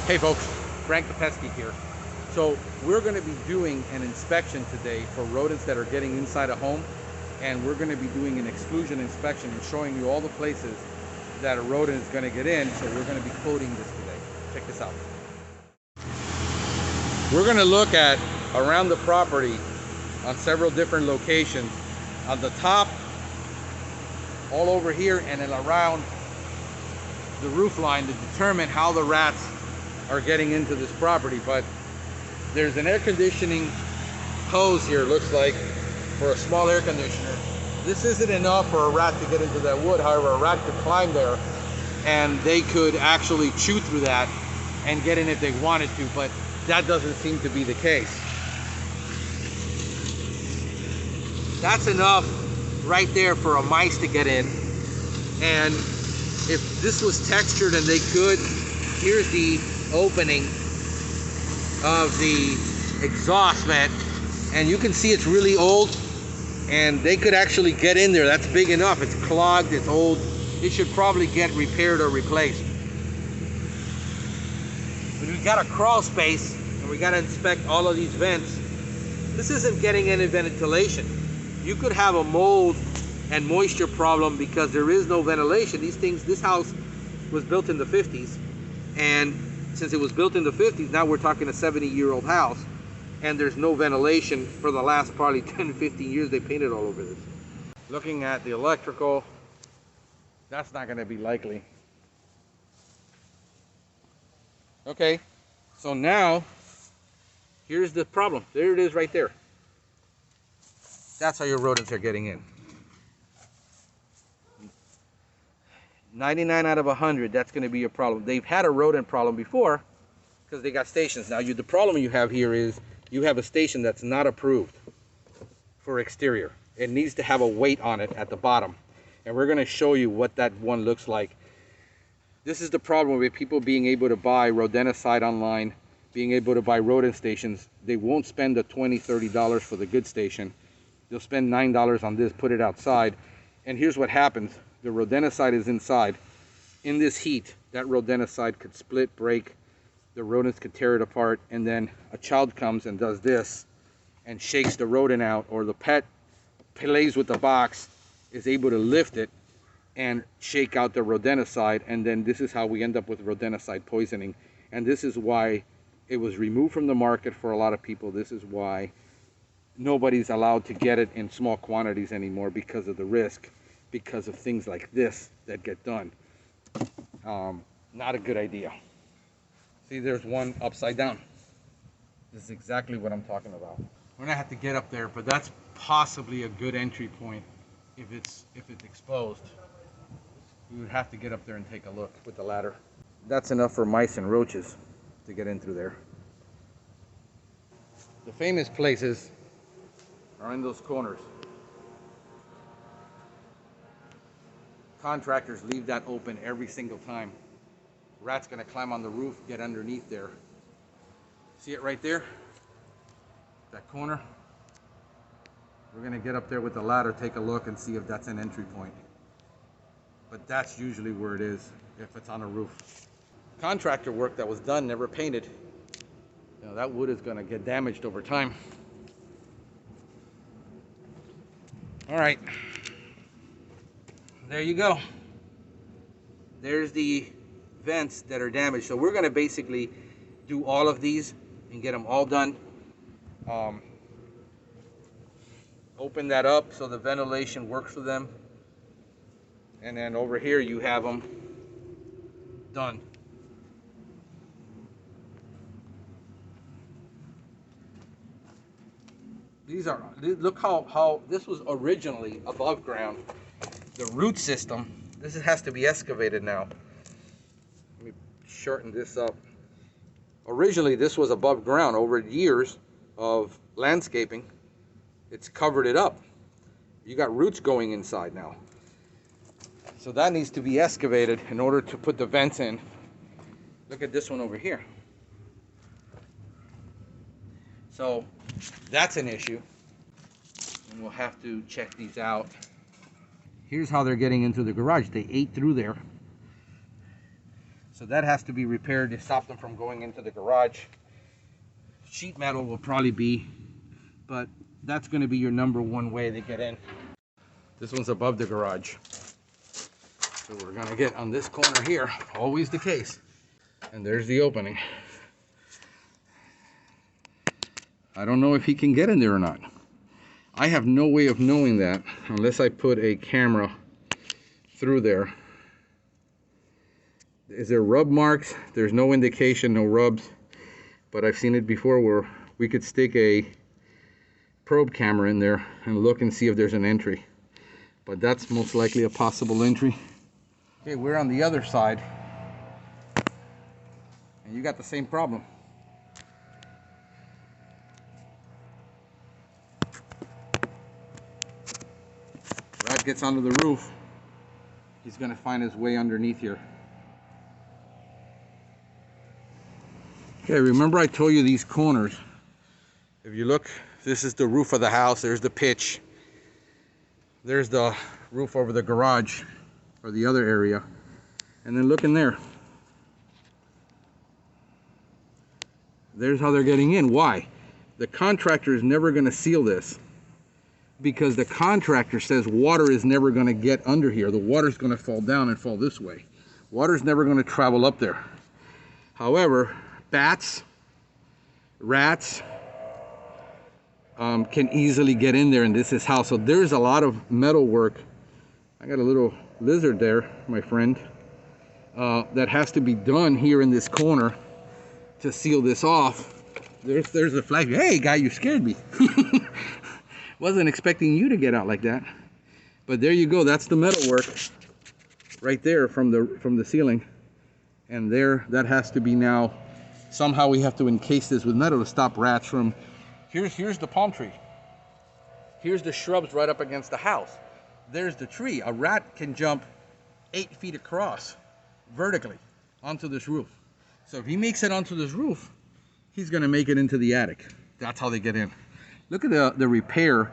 Hey folks, Frank the Pest Geek here. So we're going to be doing an inspection today for rodents that are getting inside a home, and we're going to be doing an exclusion inspection and showing you all the places that a rodent is going to get in. So we're going to be quoting this today. Check this out. We're going to look at around the property on several different locations, on the top, all over here, and then around the roof line to determine how the rats are getting into this property. But there's an air conditioning hose here, looks like, for a small air conditioner. This isn't enough for a rat to get into that wood. However, a rat could climb there and they could actually chew through that and get in if they wanted to, but that doesn't seem to be the case. That's enough right there for a mice to get in. And if this was textured and they could, here's the opening of the exhaust vent, and you can see it's really old, and they could actually get in there. That's big enough. It's clogged, it's old. It should probably get repaired or replaced. But we got a crawl space, and we got to inspect all of these vents. This isn't getting any ventilation. You could have a mold and moisture problem because there is no ventilation. These things, this house was built in the 50s, and since it was built in the 50s, now we're talking a 70-year-old house, and there's no ventilation for the last probably 10, 15 years. They painted all over this. Looking at the electrical, that's not going to be likely. Okay, so now here's the problem. There it is right there. That's how your rodents are getting in. 99 out of 100, that's going to be your problem. They've had a rodent problem before because they got stations. Now, the problem you have here is you have a station that's not approved for exterior. It needs to have a weight on it at the bottom. And we're going to show you what that one looks like. This is the problem with people being able to buy rodenticide online, being able to buy rodent stations. They won't spend the $20, $30 for the good station. They'll spend $9 on this, put it outside. And here's what happens. The rodenticide is inside. In this heat, that rodenticide could split, break. The rodents could tear it apart, and then a child comes and does this and shakes the rodent out, or the pet plays with the box, is able to lift it and shake out the rodenticide, and then this is how we end up with rodenticide poisoning. And this is why it was removed from the market for a lot of people. This is why nobody's allowed to get it in small quantities anymore, because of the risk, because of things like this that get done. Not a good idea. See, there's one upside down. This is exactly what I'm talking about. We're gonna have to get up there, but that's possibly a good entry point if it's exposed. We would have to get up there and take a look with the ladder. That's enough for mice and roaches to get in through there. The famous places are in those corners. Contractors leave that open every single time. Rat's gonna climb on the roof, get underneath there. See it right there? That corner? We're gonna get up there with the ladder, take a look and see if that's an entry point. But that's usually where it is, if it's on a roof. Contractor work that was done, never painted. You know, that wood is gonna get damaged over time. All right. There you go. There's the vents that are damaged. So we're going to basically do all of these and get them all done. Open that up so the ventilation works for them. And then over here you have them done. Look how this was originally above ground. The root system, has to be excavated now. Let me shorten this up. Originally, this was above ground. Over years of landscaping, it's covered it up. You got roots going inside now. So that needs to be excavated in order to put the vents in. Look at this one over here. So that's an issue. And we'll have to check these out. Here's how they're getting into the garage. They ate through there. So that has to be repaired to stop them from going into the garage. Sheet metal will probably be, but that's going to be your number one way to get in. This one's above the garage. So we're going to get on this corner here, always the case. And there's the opening. I don't know if he can get in there or not. I have no way of knowing that unless I put a camera through there. Is there rub marks? There's no indication, no rubs. But I've seen it before where we could stick a probe camera in there and look and see if there's an entry. But that's most likely a possible entry. Okay, we're on the other side. And you got the same problem. Rat gets onto the roof. He's gonna find his way underneath here. Okay, remember I told you these corners. If you look, this is the roof of the house. There's the pitch. There's the roof over the garage or the other area. And then look in there. There's how they're getting in. Why? The contractor is never going to seal this because the contractor says water is never going to get under here. The water's going to fall down and fall this way. Water's never going to travel up there. However, bats, rats can easily get in there, and this is how. So there's a lot of metal work. I got a little lizard there, my friend, that has to be done here in this corner to seal this off. There's the flag. Hey guy, you scared me. Wasn't expecting you to get out like that. But there you go. That's the metal work right there from the ceiling. And there, that has to be now. Somehow we have to encase this with metal to stop rats from. Here's the palm tree. Here's the shrubs right up against the house. There's the tree. A rat can jump 8 feet across vertically onto this roof. So if he makes it onto this roof, he's going to make it into the attic. That's how they get in. Look at the repair.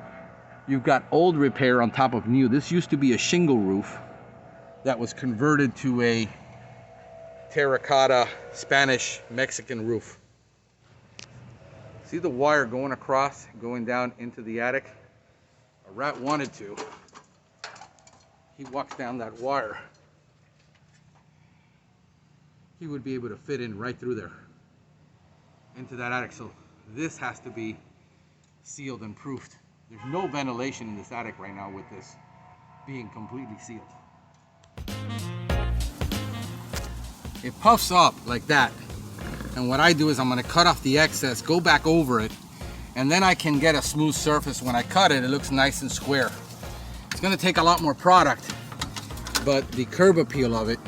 You've got old repair on top of new. This used to be a shingle roof that was converted to a terracotta Spanish Mexican roof. See the wire going across, going down into the attic? A rat wanted to. He walks down that wire. He would be able to fit in right through there into that attic. So this has to be sealed and proofed. There's no ventilation in this attic right now with this being completely sealed. It puffs up like that. And what I do is I'm going to cut off the excess, go back over it, and then I can get a smooth surface. When I cut it, it looks nice and square. It's going to take a lot more product, but the curb appeal of it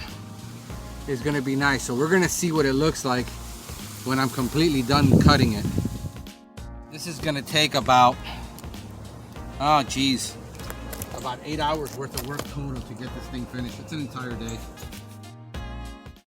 is going to be nice. So we're going to see what it looks like when I'm completely done cutting it. This is going to take about, about 8 hours worth of work total to get this thing finished. It's an entire day.